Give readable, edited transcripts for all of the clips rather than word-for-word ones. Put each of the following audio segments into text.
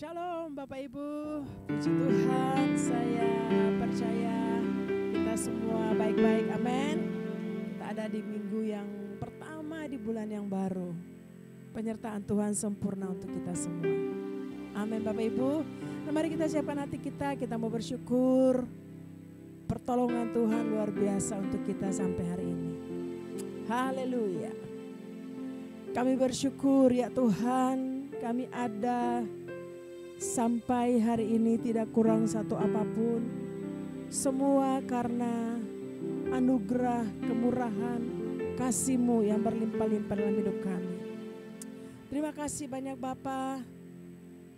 Shalom Bapak Ibu, puji Tuhan, saya percaya kita semua baik-baik, amin. Kita ada di minggu yang pertama di bulan yang baru. Penyertaan Tuhan sempurna untuk kita semua. Amin Bapak Ibu. Nah, mari kita siapkan hati kita mau bersyukur. Pertolongan Tuhan luar biasa untuk kita sampai hari ini. Haleluya. Kami bersyukur ya Tuhan, kami ada sampai hari ini tidak kurang satu apapun. Semua karena anugerah, kemurahan, kasih-Mu yang berlimpah-limpah dalam hidup kami. Terima kasih banyak Bapa.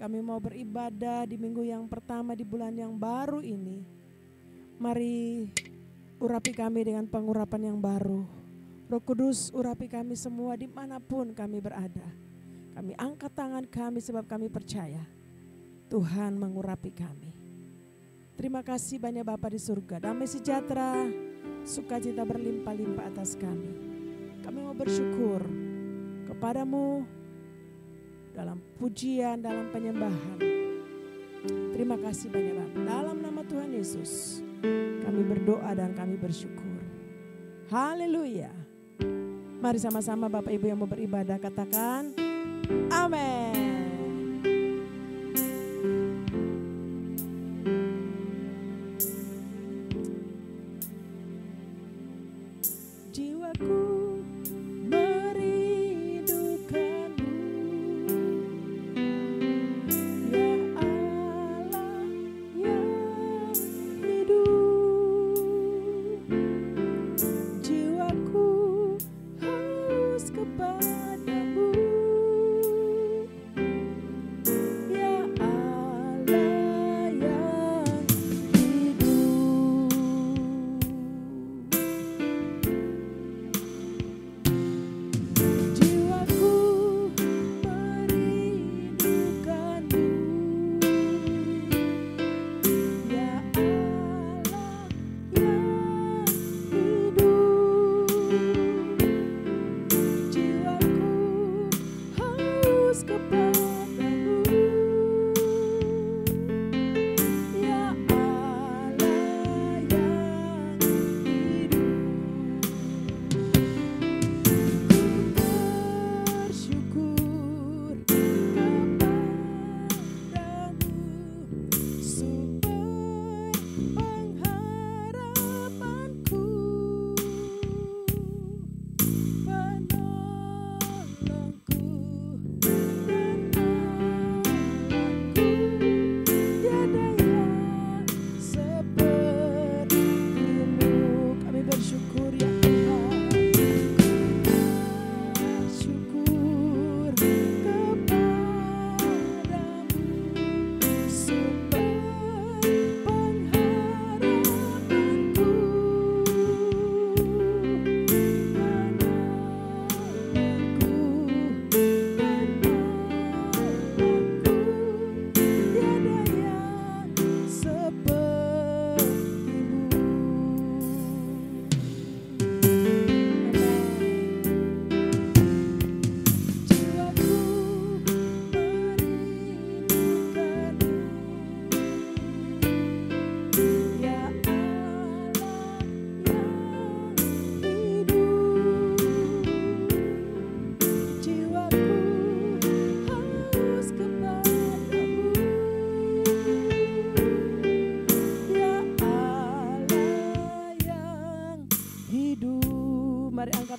Kami mau beribadah di minggu yang pertama di bulan yang baru ini. Mari urapi kami dengan pengurapan yang baru. Roh Kudus urapi kami semua dimanapun kami berada. Kami angkat tangan kami sebab kami percaya Tuhan mengurapi kami. Terima kasih banyak Bapa di surga. Damai sejahtera, sukacita berlimpah-limpah atas kami. Kami mau bersyukur kepadamu dalam pujian, dalam penyembahan. Terima kasih banyak Bapa. Dalam nama Tuhan Yesus kami berdoa dan kami bersyukur. Haleluya. Mari sama-sama Bapak Ibu yang mau beribadah katakan amin.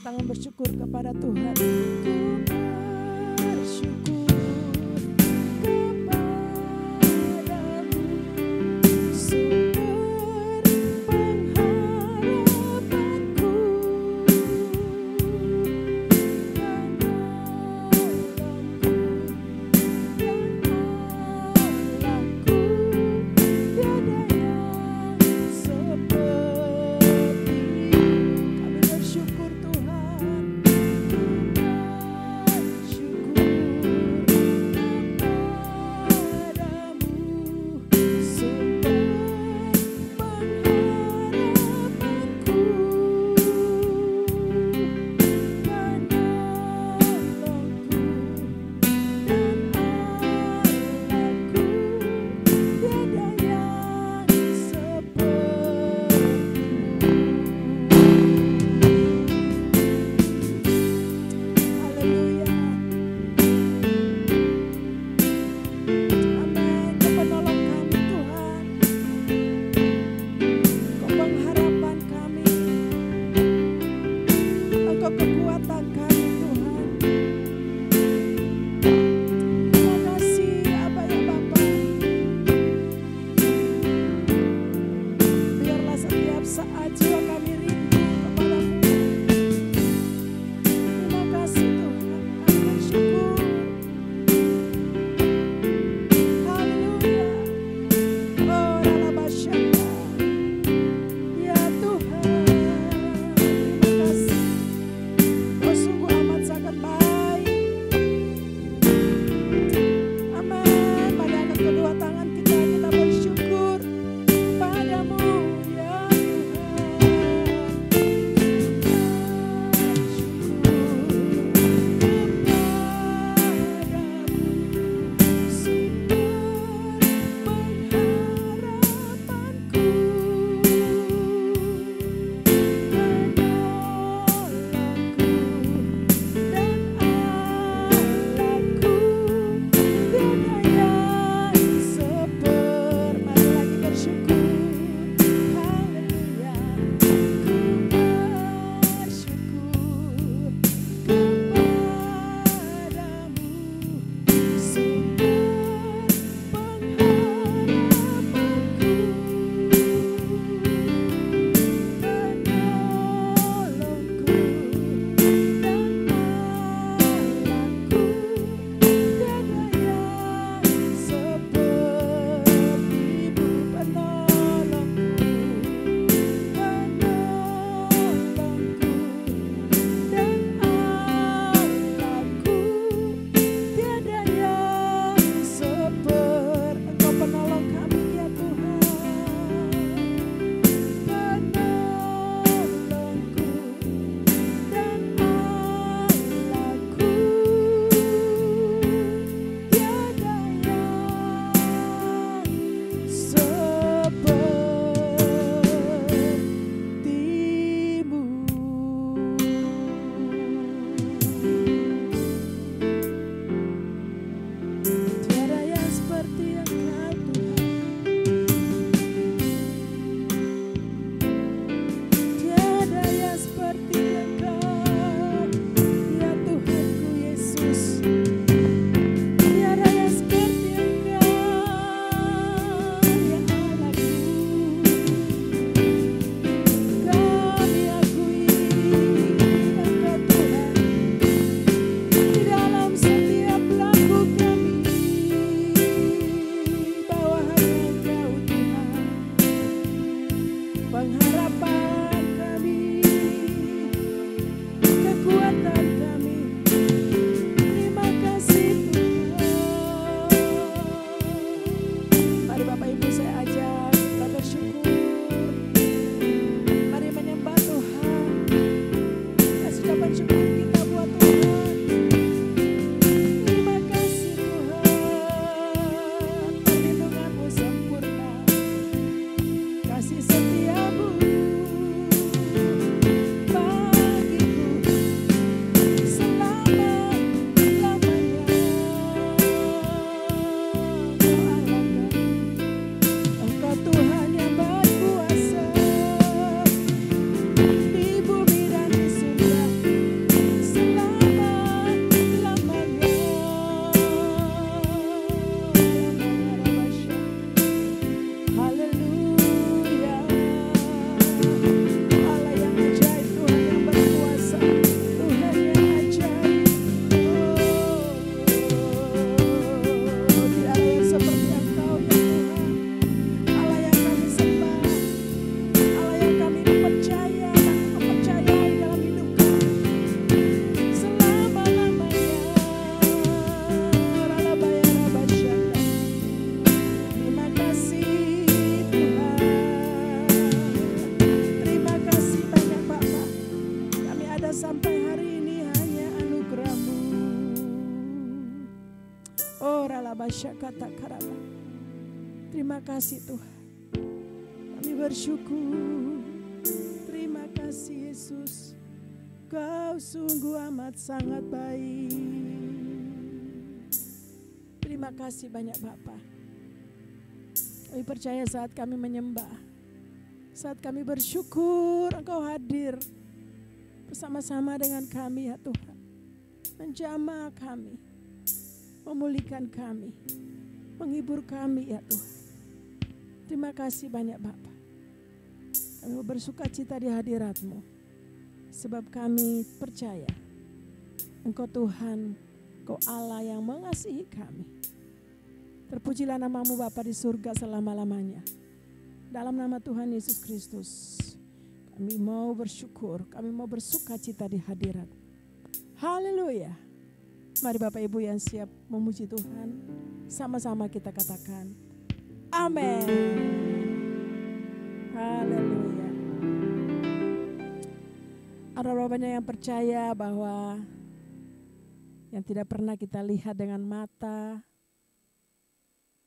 Tangan bersyukur kepada Tuhan. Ku bersyukur kepadamu, sumber pengharapanku, Allahku, tiada yang seperti. Kami bersyukur Tuhan. Terima kasih Tuhan. Kami bersyukur. Terima kasih Yesus. Kau sungguh amat sangat baik. Terima kasih banyak Bapa. Kami percaya saat kami menyembah, saat kami bersyukur Engkau hadir bersama-sama dengan kami ya Tuhan. Menjamah kami, memulihkan kami, menghibur kami ya Tuhan. Terima kasih banyak Bapa. Kami bersuka cita di hadirat-Mu, sebab kami percaya Engkau Tuhan, Engkau Allah yang mengasihi kami. Terpujilah nama-Mu Bapa di surga selama-lamanya. Dalam nama Tuhan Yesus Kristus, kami mau bersyukur, kami mau bersuka cita di hadirat. Haleluya. Mari Bapak Ibu yang siap memuji Tuhan, sama-sama kita katakan, amin. Haleluya. Ada banyak yang percaya bahwa yang tidak pernah kita lihat dengan mata,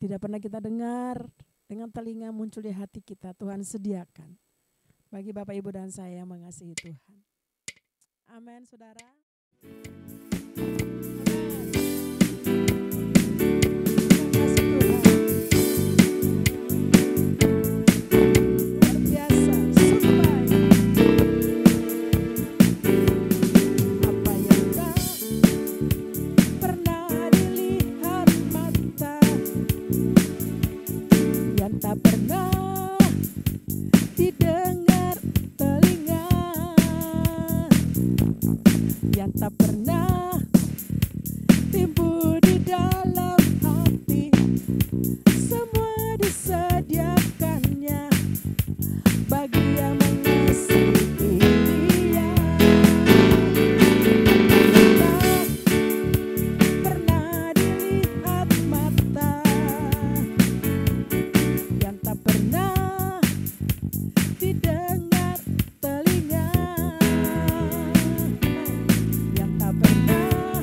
tidak pernah kita dengar, dengan telinga muncul di hati kita, Tuhan sediakan bagi Bapak Ibu dan saya yang mengasihi Tuhan. Amin, saudara. Tak pernah didengar telinga, yang tak pernah timbul di dalam hati, semua disediakannya bagi yang mengasihi Dia. Tak pernah dilihat mata, tak pernah didengar telinga, yang tak pernah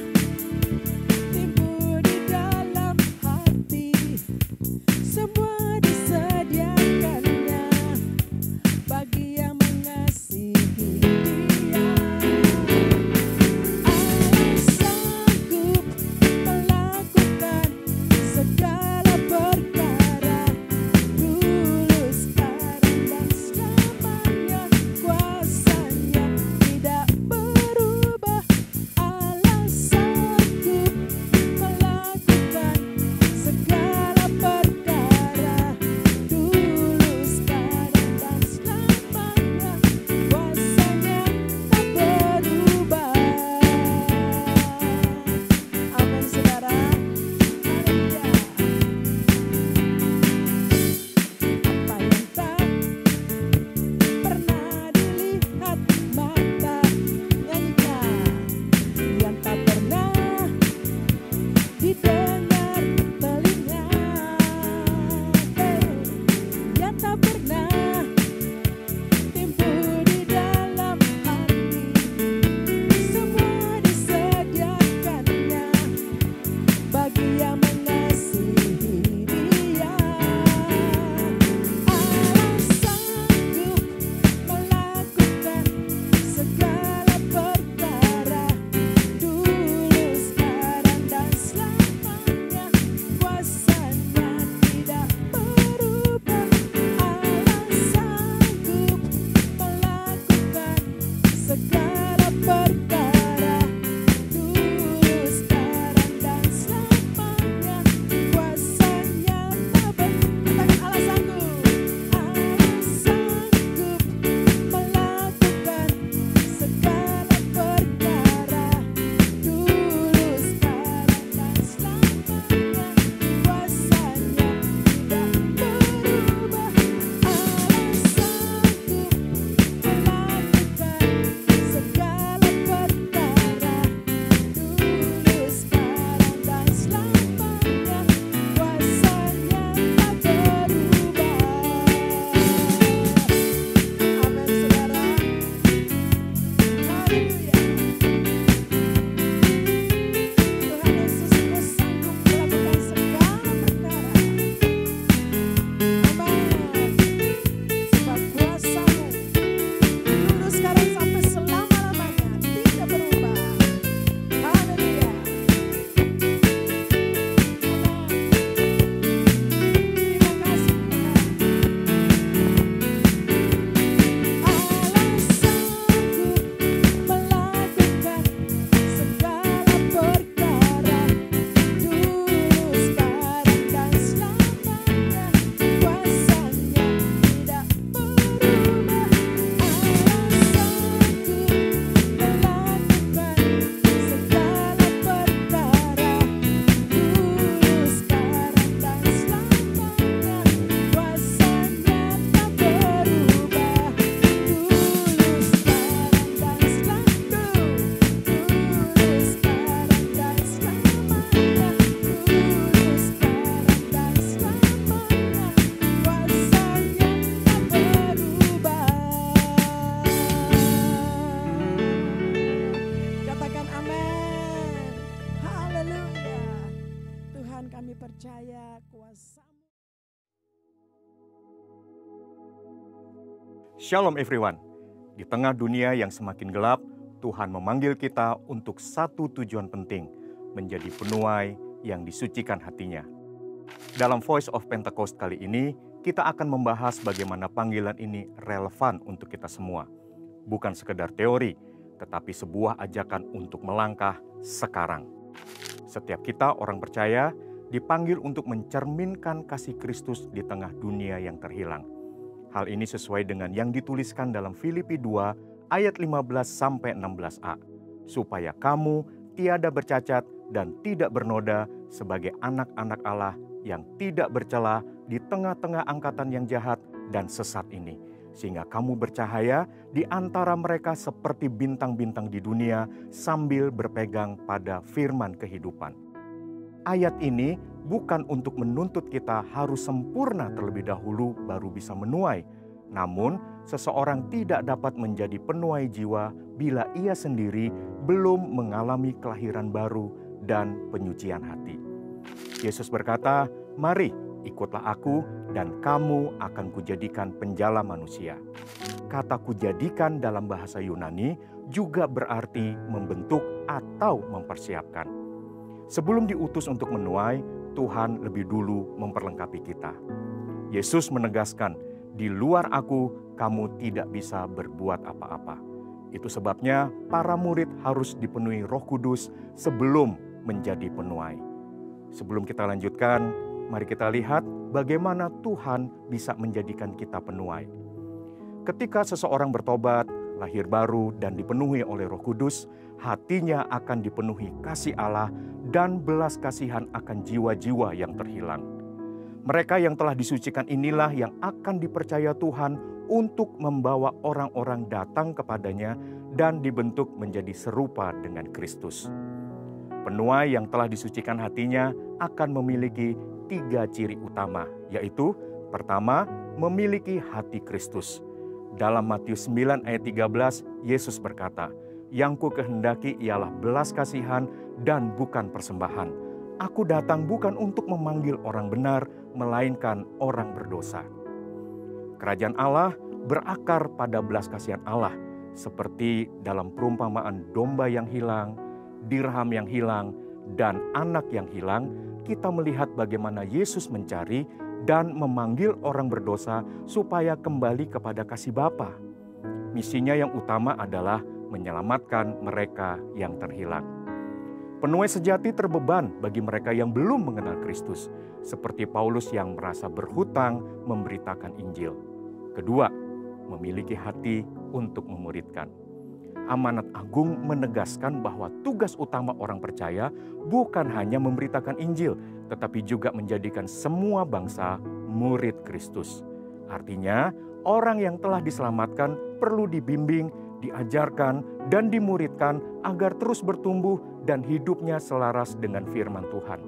kami percaya kuasa-Mu. Shalom everyone. Di tengah dunia yang semakin gelap, Tuhan memanggil kita untuk satu tujuan penting, menjadi penuai yang disucikan hatinya. Dalam Voice of Pentecost kali ini, kita akan membahas bagaimana panggilan ini relevan untuk kita semua. Bukan sekedar teori, tetapi sebuah ajakan untuk melangkah sekarang. Setiap kita orang percaya dipanggil untuk mencerminkan kasih Kristus di tengah dunia yang terhilang. Hal ini sesuai dengan yang dituliskan dalam Filipi 2 ayat 15-16a. Supaya kamu tiada bercacat dan tidak bernoda sebagai anak-anak Allah yang tidak bercela di tengah-tengah angkatan yang jahat dan sesat ini. Sehingga kamu bercahaya di antara mereka seperti bintang-bintang di dunia sambil berpegang pada firman kehidupan. Ayat ini bukan untuk menuntut kita harus sempurna terlebih dahulu baru bisa menuai. Namun, seseorang tidak dapat menjadi penuai jiwa bila ia sendiri belum mengalami kelahiran baru dan penyucian hati. Yesus berkata, "Mari, ikutlah aku dan kamu akan kujadikan penjala manusia." Kata kujadikan dalam bahasa Yunani juga berarti membentuk atau mempersiapkan. Sebelum diutus untuk menuai, Tuhan lebih dulu memperlengkapi kita. Yesus menegaskan, "Di luar aku, kamu tidak bisa berbuat apa-apa." Itu sebabnya para murid harus dipenuhi Roh Kudus sebelum menjadi penuai. Sebelum kita lanjutkan, mari kita lihat bagaimana Tuhan bisa menjadikan kita penuai. Ketika seseorang bertobat, lahir baru dan dipenuhi oleh Roh Kudus, hatinya akan dipenuhi kasih Allah dan belas kasihan akan jiwa-jiwa yang terhilang. Mereka yang telah disucikan inilah yang akan dipercaya Tuhan untuk membawa orang-orang datang kepadanya dan dibentuk menjadi serupa dengan Kristus. Penuai yang telah disucikan hatinya akan memiliki 3 ciri utama, yaitu pertama, memiliki hati Kristus. Dalam Matius 9 ayat 13, Yesus berkata, "Yang ku kehendaki ialah belas kasihan dan bukan persembahan. Aku datang bukan untuk memanggil orang benar, melainkan orang berdosa." Kerajaan Allah berakar pada belas kasihan Allah, seperti dalam perumpamaan domba yang hilang, dirham yang hilang, dan anak yang hilang. Kita melihat bagaimana Yesus mencari dan memanggil orang berdosa supaya kembali kepada kasih Bapa. Misinya yang utama adalah menyelamatkan mereka yang terhilang. Penuai sejati terbeban bagi mereka yang belum mengenal Kristus, seperti Paulus yang merasa berhutang memberitakan Injil. Kedua, memiliki hati untuk memuridkan. Amanat Agung menegaskan bahwa tugas utama orang percaya bukan hanya memberitakan Injil, tetapi juga menjadikan semua bangsa murid Kristus. Artinya, orang yang telah diselamatkan perlu dibimbing, diajarkan, dan dimuridkan agar terus bertumbuh dan hidupnya selaras dengan firman Tuhan.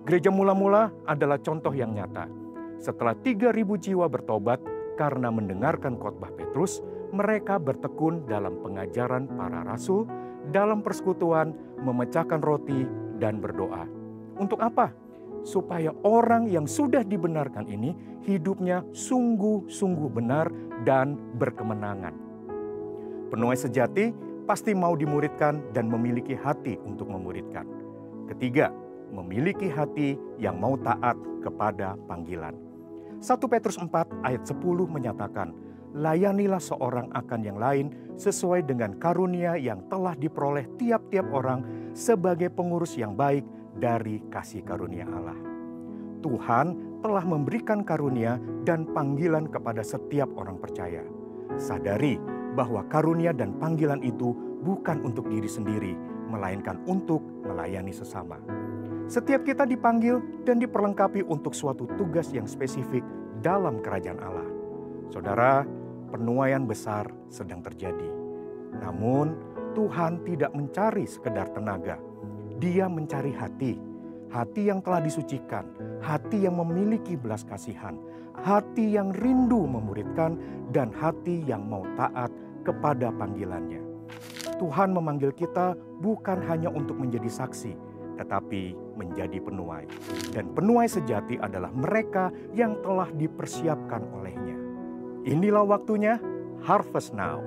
Gereja mula-mula adalah contoh yang nyata. Setelah 3.000 jiwa bertobat karena mendengarkan khotbah Petrus, mereka bertekun dalam pengajaran para rasul, dalam persekutuan, memecahkan roti, dan berdoa. Untuk apa? Supaya orang yang sudah dibenarkan ini hidupnya sungguh-sungguh benar dan berkemenangan. Penuai sejati pasti mau dimuridkan dan memiliki hati untuk memuridkan. Ketiga, memiliki hati yang mau taat kepada panggilan. 1 Petrus 4 ayat 10 menyatakan, "Layanilah seorang akan yang lain sesuai dengan karunia yang telah diperoleh tiap-tiap orang sebagai pengurus yang baik dari kasih karunia Allah." Tuhan telah memberikan karunia dan panggilan kepada setiap orang percaya. Sadari bahwa karunia dan panggilan itu bukan untuk diri sendiri, melainkan untuk melayani sesama. Setiap kita dipanggil dan diperlengkapi untuk suatu tugas yang spesifik dalam kerajaan Allah. Saudara, penuaian besar sedang terjadi. Namun, Tuhan tidak mencari sekedar tenaga. Dia mencari hati. Hati yang telah disucikan, hati yang memiliki belas kasihan, hati yang rindu memuridkan, dan hati yang mau taat kepada panggilannya. Tuhan memanggil kita bukan hanya untuk menjadi saksi, tetapi menjadi penuai. Dan penuai sejati adalah mereka yang telah dipersiapkan olehnya. Inilah waktunya, harvest now.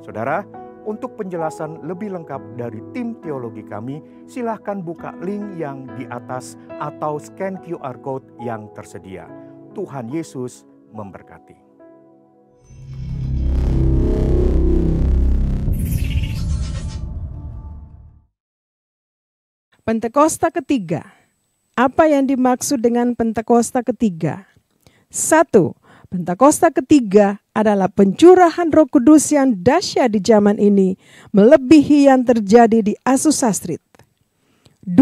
Saudara, untuk penjelasan lebih lengkap dari tim teologi kami, silahkan buka link yang di atas atau scan QR Code yang tersedia. Tuhan Yesus memberkati. Pentakosta ketiga. Apa yang dimaksud dengan Pentakosta ketiga? 1. Pentakosta ketiga adalah pencurahan Roh Kudus yang dahsyat di zaman ini, melebihi yang terjadi di Azusa Street. 2.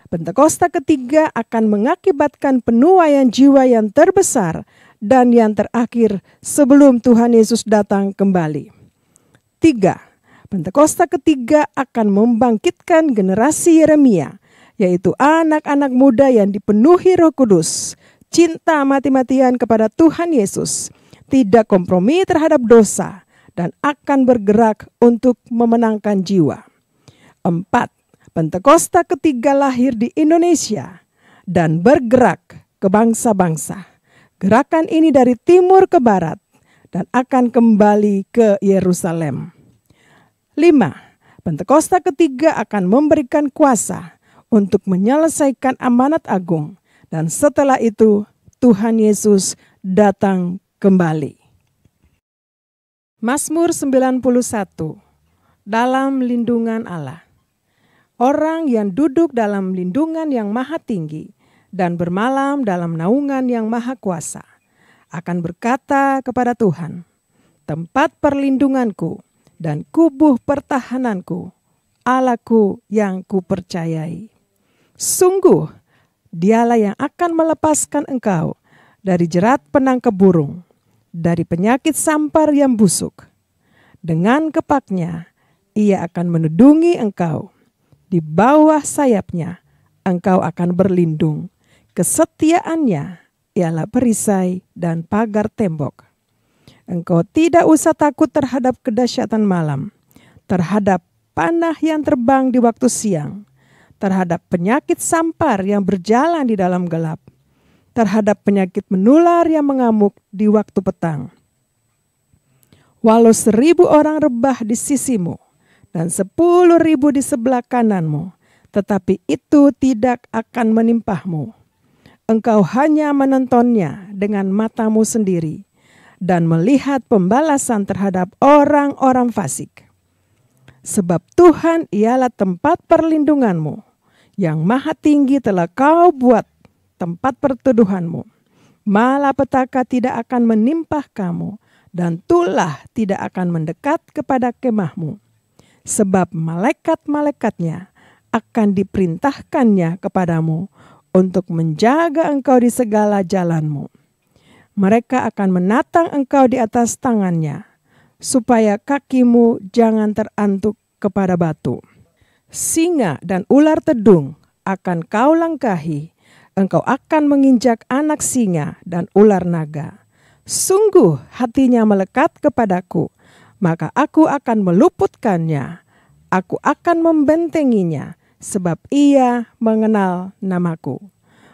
Pentakosta ketiga akan mengakibatkan penuaian jiwa yang terbesar dan yang terakhir sebelum Tuhan Yesus datang kembali. 3. Pentakosta ketiga akan membangkitkan generasi Yeremia, yaitu anak-anak muda yang dipenuhi Roh Kudus, cinta mati-matian kepada Tuhan Yesus, tidak kompromi terhadap dosa, dan akan bergerak untuk memenangkan jiwa. 4. Pentakosta ketiga lahir di Indonesia dan bergerak ke bangsa-bangsa. Gerakan ini dari timur ke barat dan akan kembali ke Yerusalem. 5. Pentakosta ketiga akan memberikan kuasa untuk menyelesaikan amanat agung, dan setelah itu Tuhan Yesus datang kembali. Mazmur 91. Dalam lindungan Allah. Orang yang duduk dalam lindungan yang maha tinggi dan bermalam dalam naungan yang maha kuasa akan berkata kepada Tuhan, tempat perlindunganku dan kubuh pertahananku, Allahku yang kupercayai. Sungguh, dialah yang akan melepaskan engkau dari jerat penangkap burung, dari penyakit sampar yang busuk. Dengan kepaknya, ia akan menudungi engkau. Di bawah sayapnya, engkau akan berlindung. Kesetiaannya ialah perisai dan pagar tembok. Engkau tidak usah takut terhadap kedahsyatan malam, terhadap panah yang terbang di waktu siang, terhadap penyakit sampar yang berjalan di dalam gelap, terhadap penyakit menular yang mengamuk di waktu petang. Walau 1.000 orang rebah di sisimu dan 10.000 di sebelah kananmu, tetapi itu tidak akan menimpahmu. Engkau hanya menontonnya dengan matamu sendiri dan melihat pembalasan terhadap orang-orang fasik. Sebab Tuhan ialah tempat perlindunganmu, yang maha tinggi telah kau buat tempat perteduhanmu. Malapetaka tidak akan menimpa kamu, dan tulah tidak akan mendekat kepada kemahmu. Sebab malaikat-malaikatnya akan diperintahkannya kepadamu untuk menjaga engkau di segala jalanmu. Mereka akan menatang engkau di atas tangannya, supaya kakimu jangan terantuk kepada batu. Singa dan ular tedung akan kau langkahi, engkau akan menginjak anak singa dan ular naga. Sungguh hatinya melekat kepadaku, maka aku akan meluputkannya. Aku akan membentenginya, sebab ia mengenal namaku.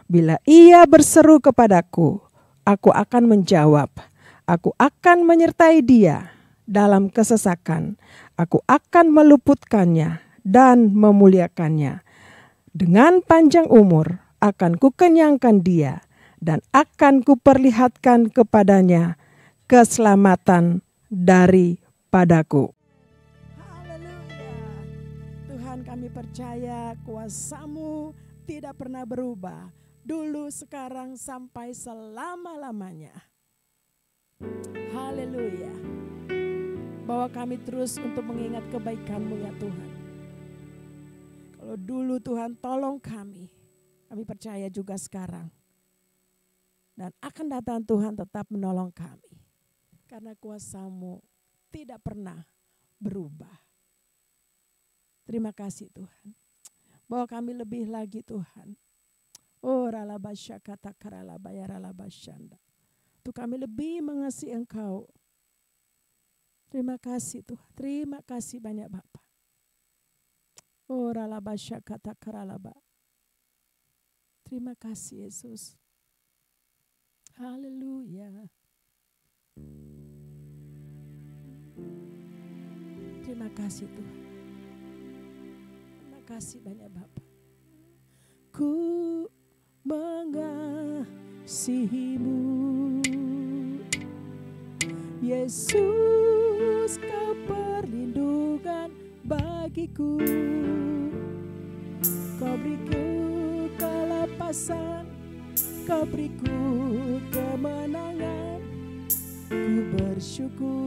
Bila ia berseru kepadaku, aku akan menjawab. Aku akan menyertai dia dalam kesesakan. Aku akan meluputkannya dan memuliakannya. Dengan panjang umur akan kukenyangkan dia dan akan kuperlihatkan kepadanya keselamatan daripadaku. Haleluya. Tuhan, kami percaya kuasa-Mu tidak pernah berubah. Dulu, sekarang, sampai selama-lamanya. Haleluya. Bawa kami terus untuk mengingat kebaikan-Mu ya Tuhan. Kalau dulu Tuhan tolong kami percaya juga sekarang. Dan akan datang Tuhan tetap menolong kami. Karena kuasa-Mu tidak pernah berubah. Terima kasih Tuhan. Bawa kami lebih lagi Tuhan. Oh ralabasya kata karalabaya ralabasyanda. Untuk kami lebih mengasihi Engkau. Terima kasih Tuhan. Terima kasih banyak Bapak. Oh ralaba syakata karalaba. Terima kasih Yesus. Haleluya. Terima kasih Tuhan. Terima kasih banyak Bapa. Ku mengasihimu, Yesus, Kau perlindungan bagiku. Kau beriku kelepasan, Kau beriku kemenangan. Ku bersyukur,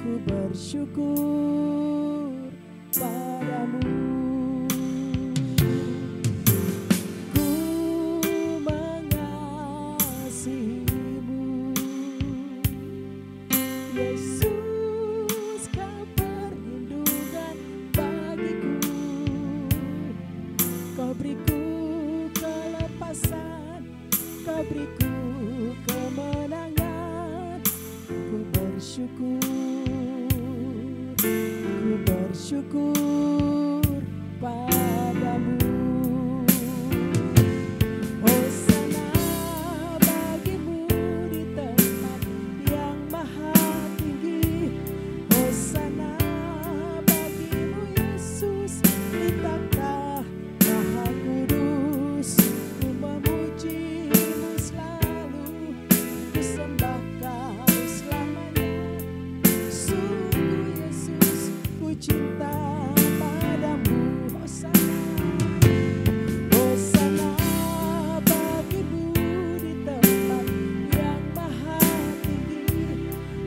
ku bersyukur padamu. Ku mengasihimu, Yesus, Kau perlindungan bagiku. Kau beriku kelepasan, Kau beriku kemenangan. Ku bersyukur, ku bersyukur padamu. Hosana bagimu di tempat yang maha tinggi. Hosana bagimu Yesus di takhta maha kudus. Ku memujimu selalu, ku sembah Kau selamanya. Sungguh Yesus, ku cinta padamu. Hosana, Hosana bagimu di tempat yang maha tinggi.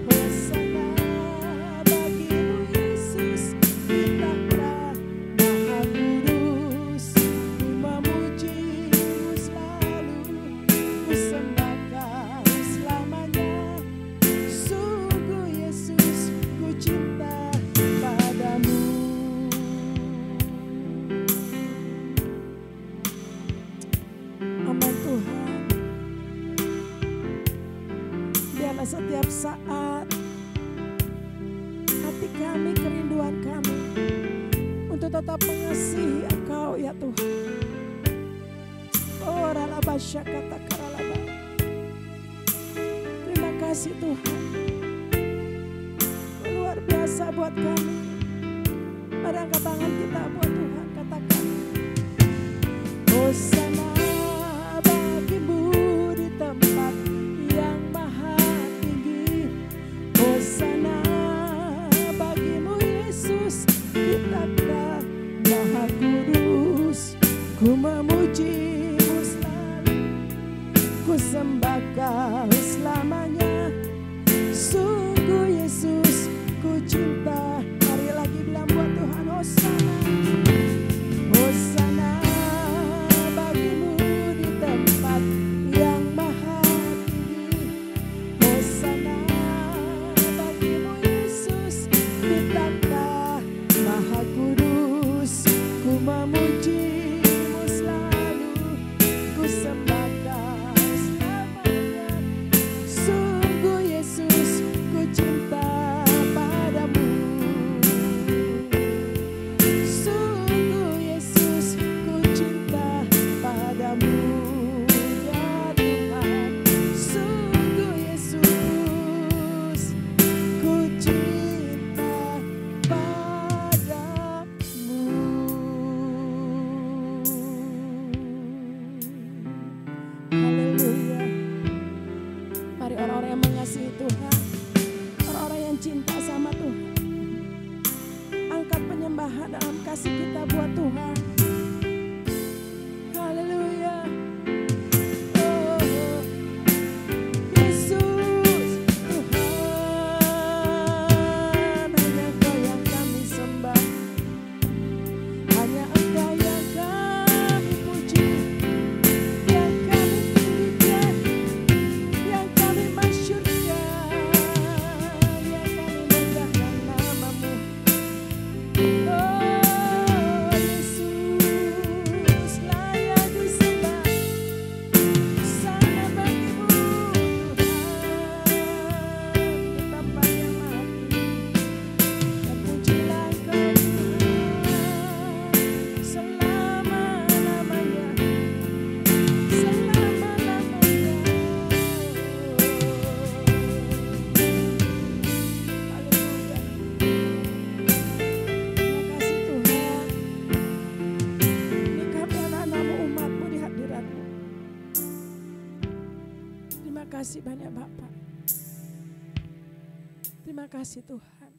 Hosana bagimu Yesus di takhta maha kudus. Ku memujimu selalu, ku sembah Kau selamanya. Sungguh Yesus, ku cinta padamu. Amin Tuhan. Biarlah setiap saat hati kami, kerinduan kami untuk tetap mengasihi Engkau ya Tuhan. Oh ralaba syakata karalaba. Terima kasih Tuhan. Luar biasa buat kami. Mari angkat tangan kita buat Tuhan, katakan Hosana bagimu di tempat yang maha tinggi. Hosana bagimu Yesus di takhta maha kudus. Ku memujimu selalu, ku sembah Kau selamanya. Sungguh Yesus, ku cinta. Mari lagi bilang buat Tuhan Hosana. Hosana bagimu di tempat yang maha tinggi. Hosana bagimu Yesus di takhta maha kudus. Ku memujimu selalu, ku sembah Kau selamanya. Sungguh Yesus, ku cinta padamu. Sungguh Yesus, ku cinta padamu ya Tuhan. Sungguh Yesus, ku cinta padamu. Haleluya. Mari orang-orang yang mengasihi Tuhan, orang-orang yang cinta sama Tuhan, angkat penyembahan dalam kasih kita buat Tuhan. Haleluya. Oh, Yesus Tuhan, hanya Kau yang kami sembah, hanya Engkau yang kami puji, yang kami tinggikan, yang kami masyurkan, yang kami megahkan nama-Mu. Oh Yesus, kasih banyak Bapak. Terima kasih Tuhan.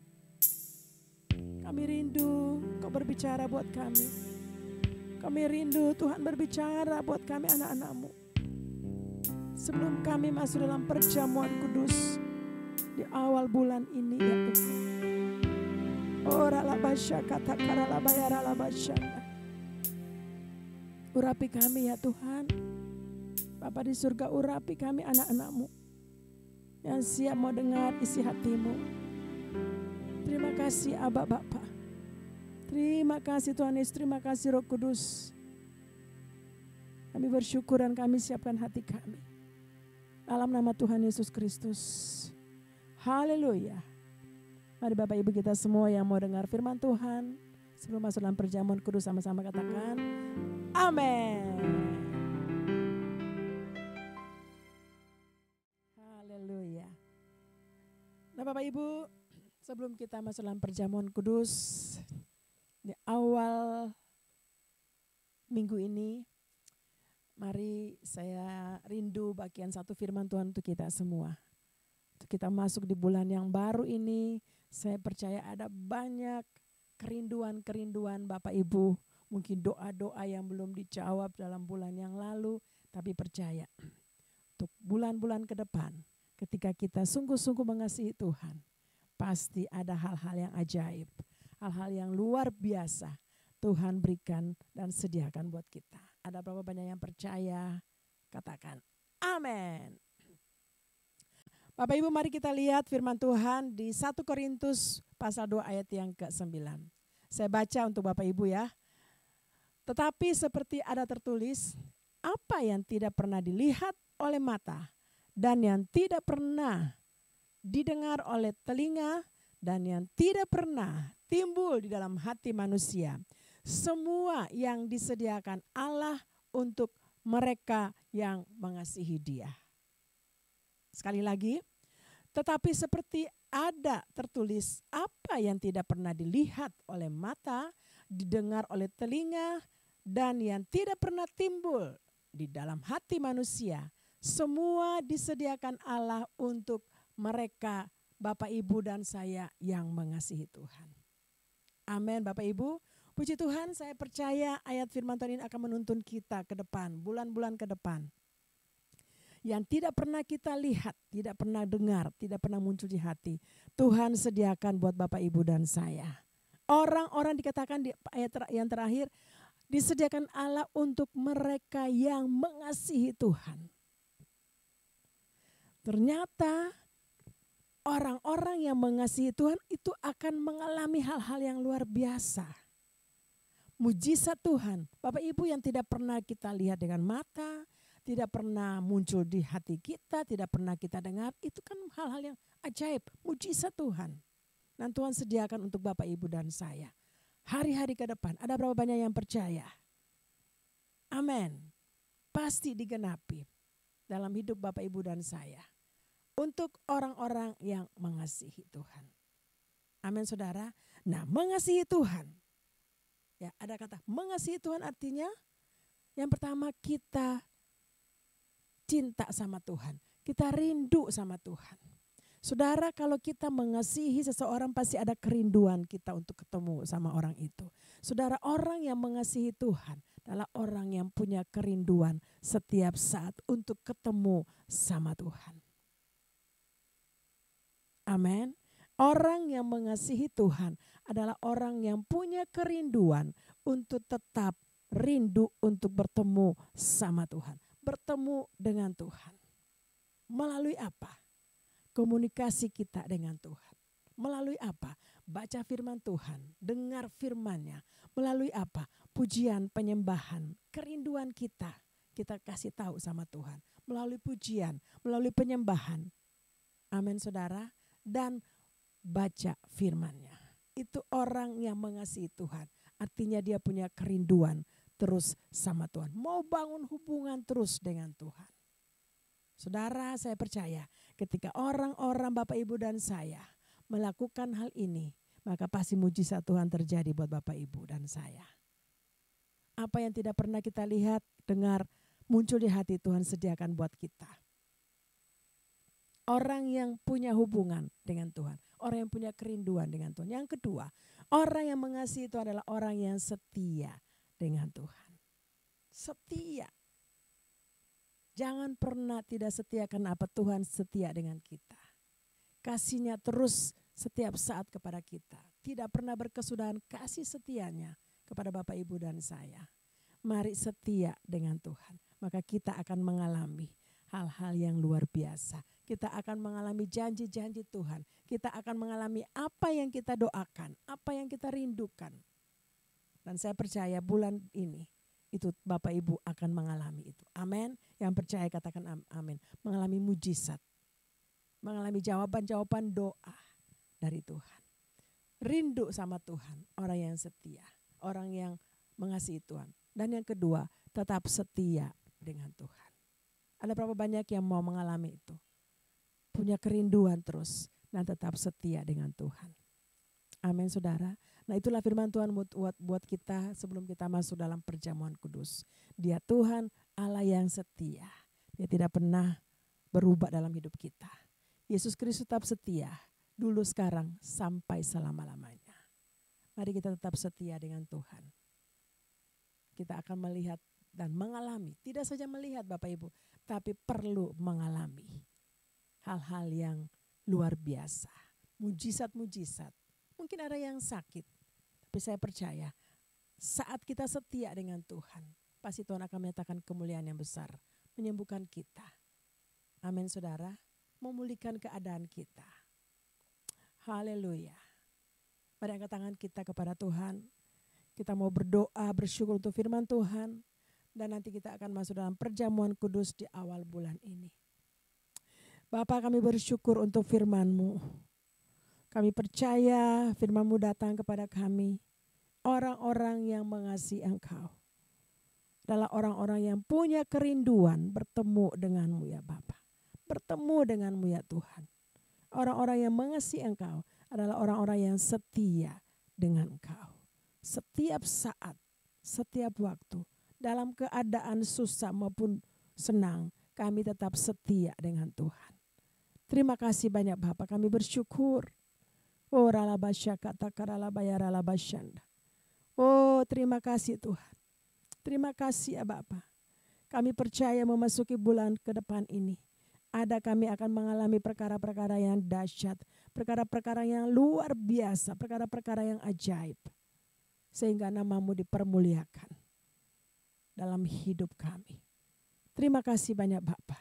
Kami rindu Kau berbicara buat kami. Kami rindu Tuhan berbicara buat kami anak-anak-Mu. Sebelum kami masuk dalam perjamuan kudus di awal bulan ini ya Tuhan. Ora la basya kata kara la bayara la basya. Urapi kami ya Tuhan. Bapa di surga, urapi kami anak-anak-Mu yang siap mau dengar isi hati-Mu. Terima kasih Aba Bapa. Terima kasih Tuhan Yesus, terima kasih Roh Kudus. Kami bersyukur dan kami siapkan hati kami. Dalam nama Tuhan Yesus Kristus. Haleluya. Mari Bapak Ibu kita semua yang mau dengar firman Tuhan, sebelum masuk dalam perjamuan kudus sama-sama katakan amin. Haleluya. Nah Bapak Ibu, sebelum kita masuk dalam perjamuan kudus di awal minggu ini, mari saya rindu bagian satu firman Tuhan untuk kita semua. Untuk kita masuk di bulan yang baru ini, saya percaya ada banyak kerinduan-kerinduan Bapak Ibu. Mungkin doa-doa yang belum dijawab dalam bulan yang lalu, tapi percaya untuk bulan-bulan ke depan, ketika kita sungguh-sungguh mengasihi Tuhan, pasti ada hal-hal yang ajaib, hal-hal yang luar biasa Tuhan berikan dan sediakan buat kita. Ada berapa banyak yang percaya? Katakan amin. Bapak Ibu, mari kita lihat firman Tuhan di 1 Korintus pasal 2 ayat yang ke-9. Saya baca untuk Bapak Ibu ya. Tetapi seperti ada tertulis, apa yang tidak pernah dilihat oleh mata dan yang tidak pernah didengar oleh telinga dan yang tidak pernah timbul di dalam hati manusia, semua yang disediakan Allah untuk mereka yang mengasihi Dia. Sekali lagi, tetapi seperti ada tertulis, apa yang tidak pernah dilihat oleh mata, didengar oleh telinga, dan yang tidak pernah timbul di dalam hati manusia, semua disediakan Allah untuk mereka, Bapak Ibu dan saya yang mengasihi Tuhan. Amin Bapak Ibu. Puji Tuhan, saya percaya ayat firman Tuhan ini akan menuntun kita ke depan, bulan-bulan ke depan. Yang tidak pernah kita lihat, tidak pernah dengar, tidak pernah muncul di hati, Tuhan sediakan buat Bapak Ibu dan saya. Orang-orang dikatakan di ayat yang terakhir, disediakan Allah untuk mereka yang mengasihi Tuhan. Ternyata orang-orang yang mengasihi Tuhan itu akan mengalami hal-hal yang luar biasa. Mujizat Tuhan, Bapak Ibu, yang tidak pernah kita lihat dengan mata, tidak pernah muncul di hati kita, tidak pernah kita dengar, itu kan hal-hal yang ajaib, mujizat Tuhan. Dan Tuhan sediakan untuk Bapak Ibu dan saya. Hari-hari ke depan, ada berapa banyak yang percaya? Amin. Pasti digenapi dalam hidup Bapak Ibu dan saya. Untuk orang-orang yang mengasihi Tuhan. Amin saudara. Nah, mengasihi Tuhan. Ya, ada kata mengasihi Tuhan artinya yang pertama kita cinta sama Tuhan. Kita rindu sama Tuhan. Saudara, kalau kita mengasihi seseorang pasti ada kerinduan kita untuk ketemu sama orang itu. Saudara, orang yang mengasihi Tuhan adalah orang yang punya kerinduan setiap saat untuk ketemu sama Tuhan. Amin. Orang yang mengasihi Tuhan adalah orang yang punya kerinduan untuk tetap rindu untuk bertemu sama Tuhan. Bertemu dengan Tuhan. Melalui apa? Komunikasi kita dengan Tuhan. Melalui apa? Baca firman Tuhan, dengar firman-Nya. Melalui apa? Pujian, penyembahan, kerinduan kita. Kita kasih tahu sama Tuhan. Melalui pujian, melalui penyembahan. Amin saudara. Dan baca firman-Nya. Itu orang yang mengasihi Tuhan. Artinya dia punya kerinduan terus sama Tuhan. Mau bangun hubungan terus dengan Tuhan. Saudara, saya percaya ketika orang-orang Bapak Ibu dan saya melakukan hal ini, maka pasti mujizat Tuhan terjadi buat Bapak Ibu dan saya. Apa yang tidak pernah kita lihat, dengar, muncul di hati Tuhan sediakan buat kita. Orang yang punya hubungan dengan Tuhan. Orang yang punya kerinduan dengan Tuhan. Yang kedua, orang yang mengasihi itu adalah orang yang setia dengan Tuhan. Setia. Jangan pernah tidak setia karena apa? Tuhan setia dengan kita. Kasihnya terus setiap saat kepada kita. Tidak pernah berkesudahan kasih setianya kepada Bapak, Ibu, dan saya. Mari setia dengan Tuhan. Maka kita akan mengalami hal-hal yang luar biasa. Kita akan mengalami janji-janji Tuhan. Kita akan mengalami apa yang kita doakan, apa yang kita rindukan. Dan saya percaya bulan ini itu Bapak Ibu akan mengalami itu. Amin. Yang percaya katakan amin. Mengalami mujizat. Mengalami jawaban-jawaban doa dari Tuhan. Rindu sama Tuhan. Orang yang setia. Orang yang mengasihi Tuhan. Dan yang kedua, tetap setia dengan Tuhan. Ada berapa banyak yang mau mengalami itu? Punya kerinduan terus. Dan tetap setia dengan Tuhan. Amin saudara. Nah itulah firman Tuhan buat kita sebelum kita masuk dalam perjamuan kudus. Dia Tuhan Allah yang setia. Dia tidak pernah berubah dalam hidup kita. Yesus Kristus tetap setia. Dulu, sekarang, sampai selama-lamanya. Mari kita tetap setia dengan Tuhan. Kita akan melihat dan mengalami. Tidak saja melihat Bapak Ibu. Tapi perlu mengalami hal-hal yang luar biasa. Mujizat-mujizat. Mungkin ada yang sakit. Tapi saya percaya saat kita setia dengan Tuhan, pasti Tuhan akan menyatakan kemuliaan yang besar. Menyembuhkan kita. Amin saudara. Memulihkan keadaan kita. Haleluya. Mari angkat tangan kita kepada Tuhan. Kita mau berdoa, bersyukur untuk firman Tuhan. Dan nanti kita akan masuk dalam perjamuan kudus di awal bulan ini. Bapa, kami bersyukur untuk firman-Mu. Kami percaya firman-Mu datang kepada kami. Orang-orang yang mengasihi Engkau. Adalah orang-orang yang punya kerinduan bertemu dengan-Mu ya Bapa. Bertemu dengan-Mu ya Tuhan. Orang-orang yang mengasihi Engkau adalah orang-orang yang setia dengan Engkau. Setiap saat, setiap waktu. Dalam keadaan susah maupun senang. Kami tetap setia dengan Tuhan. Terima kasih banyak Bapa. Kami bersyukur. Oh terima kasih Tuhan. Terima kasih ya Bapa. Kami percaya memasuki bulan ke depan ini. Ada kami akan mengalami perkara-perkara yang dahsyat. Perkara-perkara yang luar biasa. Perkara-perkara yang ajaib. Sehingga nama-Mu dipermuliakan dalam hidup kami. Terima kasih banyak Bapa.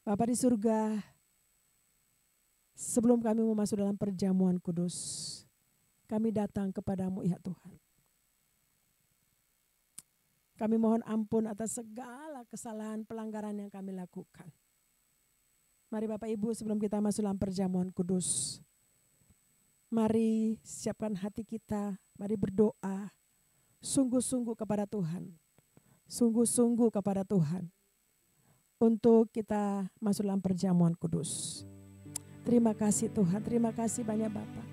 Bapa di surga, sebelum kami mau masuk dalam perjamuan kudus, kami datang kepadamu ya Tuhan. Kami mohon ampun atas segala kesalahan pelanggaran yang kami lakukan. Mari Bapak Ibu sebelum kita masuk dalam perjamuan kudus, mari siapkan hati kita, mari berdoa sungguh-sungguh kepada Tuhan. Sungguh-sungguh kepada Tuhan. Untuk kita masuk dalam perjamuan kudus. Terima kasih Tuhan, terima kasih banyak Bapak.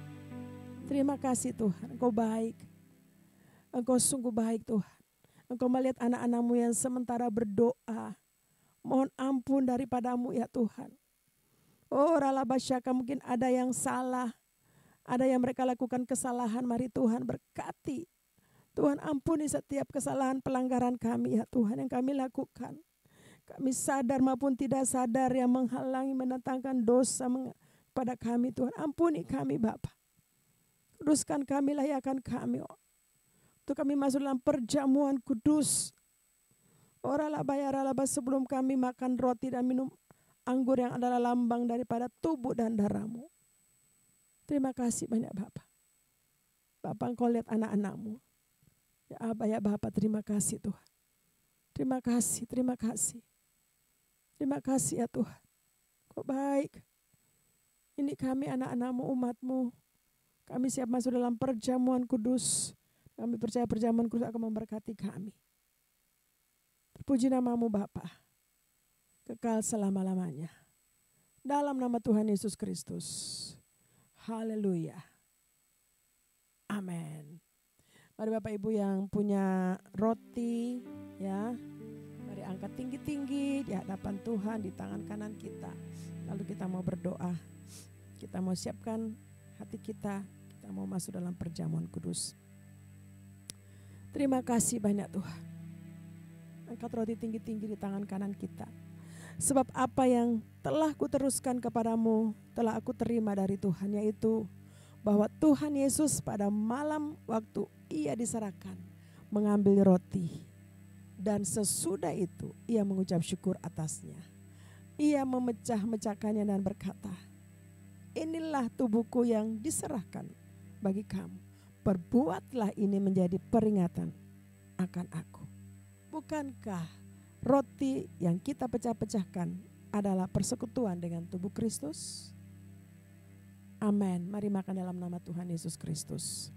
Terima kasih Tuhan, Engkau baik. Engkau sungguh baik Tuhan. Engkau melihat anak-anak-Mu yang sementara berdoa. Mohon ampun daripada-Mu ya Tuhan. Oh Ralabasyaka, mungkin ada yang salah. Ada yang mereka lakukan kesalahan, mari Tuhan berkati. Tuhan ampuni setiap kesalahan pelanggaran kami ya Tuhan yang kami lakukan. Kami sadar maupun tidak sadar yang menghalangi mendatangkan dosa pada kami Tuhan. Ampuni kami Bapa. Kuduskan kami, layakan kami. Untuk kami masuk dalam perjamuan kudus. Oralabayaralaba sebelum kami makan roti dan minum anggur yang adalah lambang daripada tubuh dan darah-Mu. Terima kasih banyak Bapa. Bapa Engkau lihat anak-anak-Mu. Ya Abah ya Bapa, terima kasih Tuhan. Terima kasih, terima kasih. Terima kasih ya Tuhan. Kau baik. Ini kami anak-anak-Mu, umat-Mu. Kami siap masuk dalam perjamuan kudus. Kami percaya perjamuan kudus akan memberkati kami. Terpuji nama-Mu Bapa. Kekal selama-lamanya. Dalam nama Tuhan Yesus Kristus. Haleluya. Amin. Mari Bapak Ibu yang punya roti, ya, mari angkat tinggi-tinggi di hadapan Tuhan di tangan kanan kita. Lalu kita mau berdoa. Kita mau siapkan hati kita. Kita mau masuk dalam perjamuan kudus. Terima kasih banyak Tuhan. Angkat roti tinggi-tinggi di tangan kanan kita. Sebab apa yang telah kuteruskan kepadamu telah aku terima dari Tuhan, yaitu bahwa Tuhan Yesus pada malam waktu ia diserahkan mengambil roti, dan sesudah itu ia mengucap syukur atasnya. Ia memecah-mecahkannya dan berkata, inilah tubuhku yang diserahkan bagi kamu. Perbuatlah ini menjadi peringatan akan aku. Bukankah roti yang kita pecah-pecahkan adalah persekutuan dengan tubuh Kristus? Amin. Mari makan dalam nama Tuhan Yesus Kristus.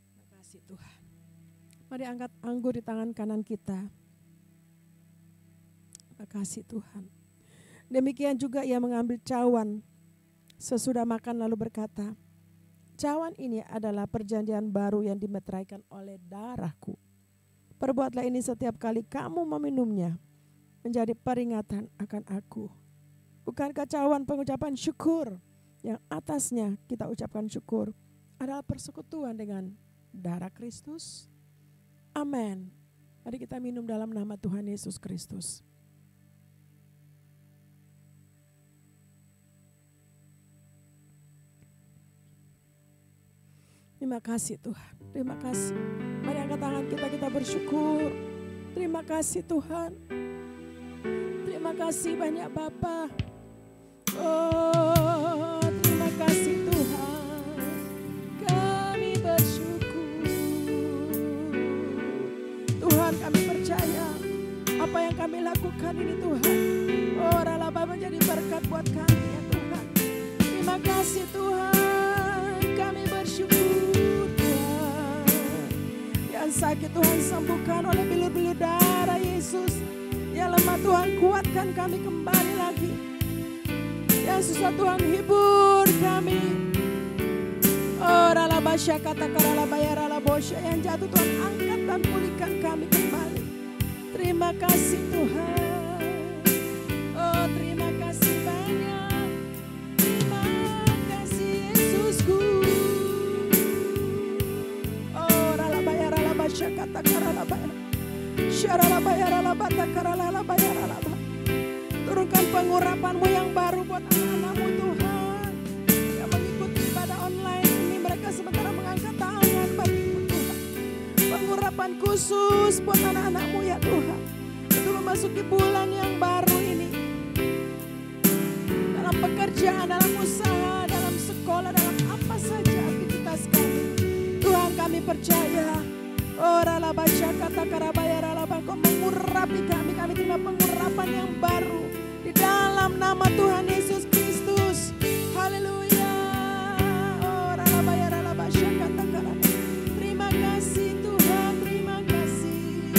Terima kasih Tuhan. Mari angkat anggur di tangan kanan kita. Terima kasih Tuhan. Demikian juga ia mengambil cawan sesudah makan lalu berkata, cawan ini adalah perjanjian baru yang dimeteraikan oleh darahku. Perbuatlah ini setiap kali kamu meminumnya menjadi peringatan akan aku. Bukankah cawan pengucapan syukur yang atasnya kita ucapkan syukur adalah persekutuan dengan darah Kristus? Amin. Mari kita minum dalam nama Tuhan Yesus Kristus. Terima kasih Tuhan, terima kasih. Mari angkat tangan kita bersyukur. Terima kasih Tuhan. Terima kasih banyak Bapa. Oh, terima kasih Tuhan. Kami bersyukur. Tuhan, kami percaya apa yang kami lakukan ini Tuhan. Oh, rala Bapa menjadi berkat buat kami ya Tuhan. Terima kasih Tuhan. Kami bersyukur. Sakit Tuhan sembuhkan oleh bilur-bilur darah Yesus. Yang lemah Tuhan kuatkan kami kembali lagi. Yang susah Tuhan hibur kami. Oh rala basya kata karala bayar rala bosya. Yang jatuh Tuhan angkat dan pulihkan kami kembali. Terima kasih Tuhan. Oh terima kasih banyak. Terima kasih Yesusku. Kata karala bayar, syarala bayar ala bata karala bayar ala bata. Turunkan pengurapan-Mu yang baru buat anak-anak-Mu Tuhan yang mengikuti ibadah online ini. Mereka sementara mengangkat tangan bagi-Mu Tuhan. Pengurapan khusus buat anak-anak-Mu ya Tuhan, untuk memasuki bulan yang baru ini. Dalam pekerjaan, dalam usaha, dalam sekolah, dalam apa saja aktivitas kami, Tuhan kami percaya. Ora la baca kata karabaya rala Kau mengurapi kami terima pengurapan yang baru di dalam nama Tuhan Yesus Kristus. Haleluya. Ora la baya rala baca kata karabaya. Terima kasih Tuhan, terima kasih.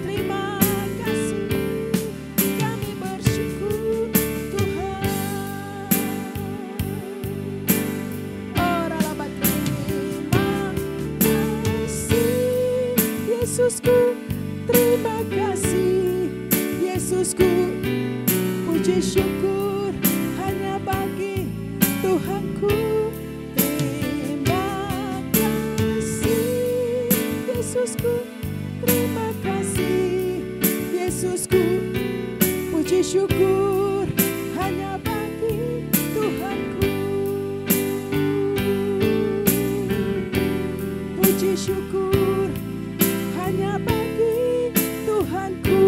Terima kasih. Kami bersyukur Tuhan. Ora la baca Yesusku, terima kasih Yesusku, puji syukur hanya bagi Tuhanku. Terima kasih Yesusku, terima kasih Yesusku, puji syukur hanya bagi Tuhanku. Puji syukur hanya bagi Tuhanku.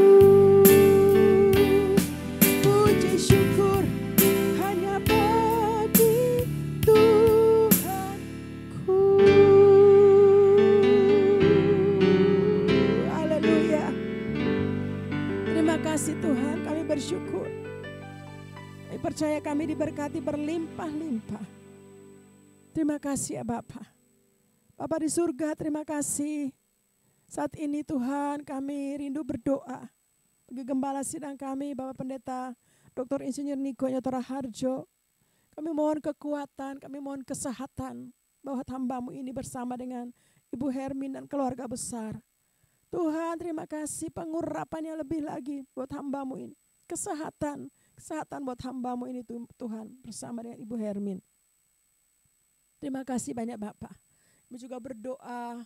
Puji syukur hanya bagi Tuhanku. Haleluya. Terima kasih Tuhan, kami bersyukur. Kami percaya kami diberkati berlimpah-limpah. Terima kasih ya Bapa. Bapa di surga, terima kasih. Saat ini Tuhan kami rindu berdoa bagi gembala sidang kami Bapak Pendeta Dr. Insinyur Niko Nyotora Harjo Kami mohon kekuatan, kami mohon kesehatan buat hamba-Mu ini bersama dengan Ibu Hermin dan keluarga besar. Tuhan, terima kasih pengurapan yang lebih lagi buat hamba-Mu ini. Kesehatan buat hamba-Mu ini Tuhan bersama dengan Ibu Hermin. Terima kasih banyak Bapak. Kami juga berdoa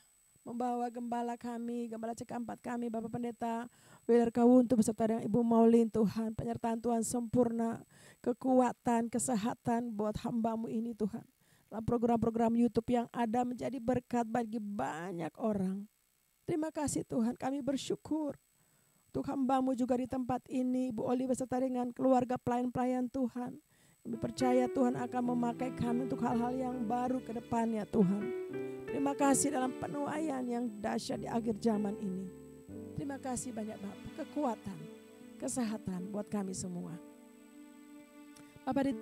membawa gembala kami, gembala CK4 kami, Bapak Pendeta Wiler Kawuntu beserta dengan Ibu Maulin Tuhan. Penyertaan Tuhan sempurna, kekuatan, kesehatan buat hamba-Mu ini Tuhan. Dalam program-program YouTube yang ada menjadi berkat bagi banyak orang. Terima kasih Tuhan, kami bersyukur. Untuk hamba-Mu juga di tempat ini, Ibu Oli beserta dengan keluarga pelayan-pelayan Tuhan. Kami percaya Tuhan akan memakai kami untuk hal-hal yang baru ke depannya Tuhan. Terima kasih dalam penuaian yang dahsyat di akhir zaman ini. Terima kasih banyak Bapak, kekuatan, kesehatan buat kami semua. Bapak di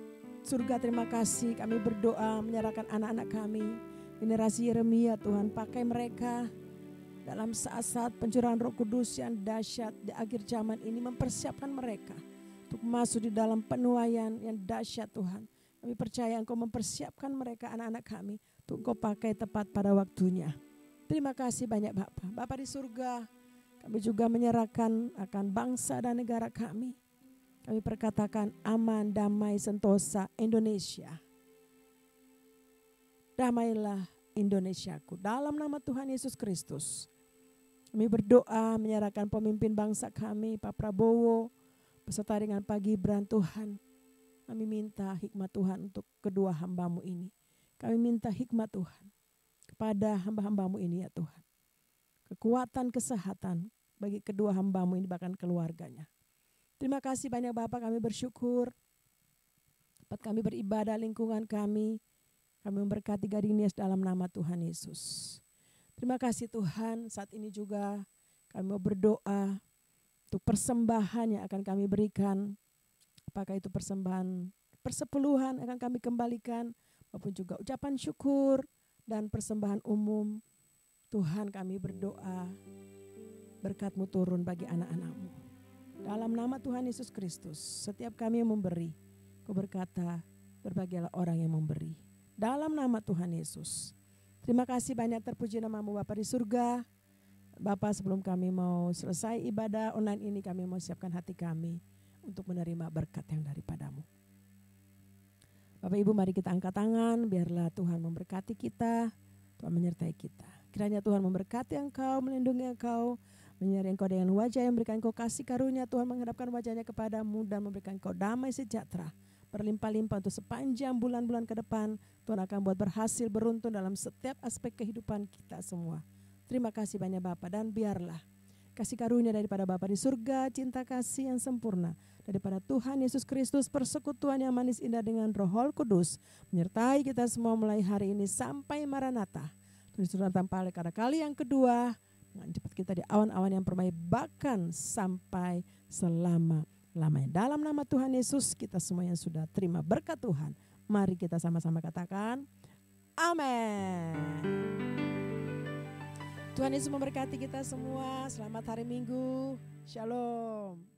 surga, terima kasih, kami berdoa menyerahkan anak-anak kami, generasi Yeremia Tuhan, pakai mereka dalam saat-saat pencurahan Roh Kudus yang dahsyat di akhir zaman ini, mempersiapkan mereka untuk masuk di dalam penuaian yang dahsyat Tuhan. Kami percaya Engkau mempersiapkan mereka, anak-anak kami, untuk Engkau pakai tepat pada waktunya. Terima kasih banyak Bapak. Bapak di surga, kami juga menyerahkan akan bangsa dan negara kami. Kami perkatakan aman, damai, sentosa Indonesia. Damailah Indonesiaku. Dalam nama Tuhan Yesus Kristus. Kami berdoa menyerahkan pemimpin bangsa kami, Pak Prabowo, beserta dengan Pak Gibran Tuhan. Kami minta hikmat Tuhan untuk kedua hamba-Mu ini. Kami minta hikmat Tuhan kepada hamba-hamba-Mu ini ya Tuhan. Kekuatan, kesehatan bagi kedua hamba-Mu ini bahkan keluarganya. Terima kasih banyak Bapak, kami bersyukur. Tempat kami beribadah, lingkungan kami memberkati Gading Nias dalam nama Tuhan Yesus. Terima kasih Tuhan, saat ini juga kami mau berdoa untuk persembahan yang akan kami berikan. Apakah itu persembahan persepuluhan akan kami kembalikan, maupun juga ucapan syukur dan persembahan umum. Tuhan, kami berdoa berkat-Mu turun bagi anak-anak-Mu. Dalam nama Tuhan Yesus Kristus, setiap kami yang memberi, Kau berkata, berbahagialah orang yang memberi. Dalam nama Tuhan Yesus. Terima kasih banyak, terpuji nama-Mu Bapa di surga. Bapak, sebelum kami mau selesai ibadah online ini, kami mau siapkan hati kami untuk menerima berkat yang daripada-Mu. Bapak Ibu, mari kita angkat tangan, biarlah Tuhan memberkati kita, Tuhan menyertai kita. Kiranya Tuhan memberkati engkau, melindungi engkau, menyertai engkau dengan wajah yang memberikan engkau kasih karunia. Tuhan menghadapkan wajahnya kepadamu dan memberikan engkau damai sejahtera, berlimpah-limpah untuk sepanjang bulan-bulan ke depan. Tuhan akan buat berhasil, beruntun dalam setiap aspek kehidupan kita semua. Terima kasih banyak Bapa, dan biarlah kasih karunia daripada Bapa di surga, cinta kasih yang sempurna daripada Tuhan Yesus Kristus, persekutuan yang manis indah dengan Roh Kudus menyertai kita semua mulai hari ini sampai Maranatha. Tuhan sudah datang pada kali yang kedua dengan cepat kita di awan-awan yang permai, bahkan sampai selama-lamanya. Dalam nama Tuhan Yesus, kita semua yang sudah terima berkat Tuhan, mari kita sama-sama katakan amin. Tuhan Yesus memberkati kita semua. Selamat hari Minggu. Shalom.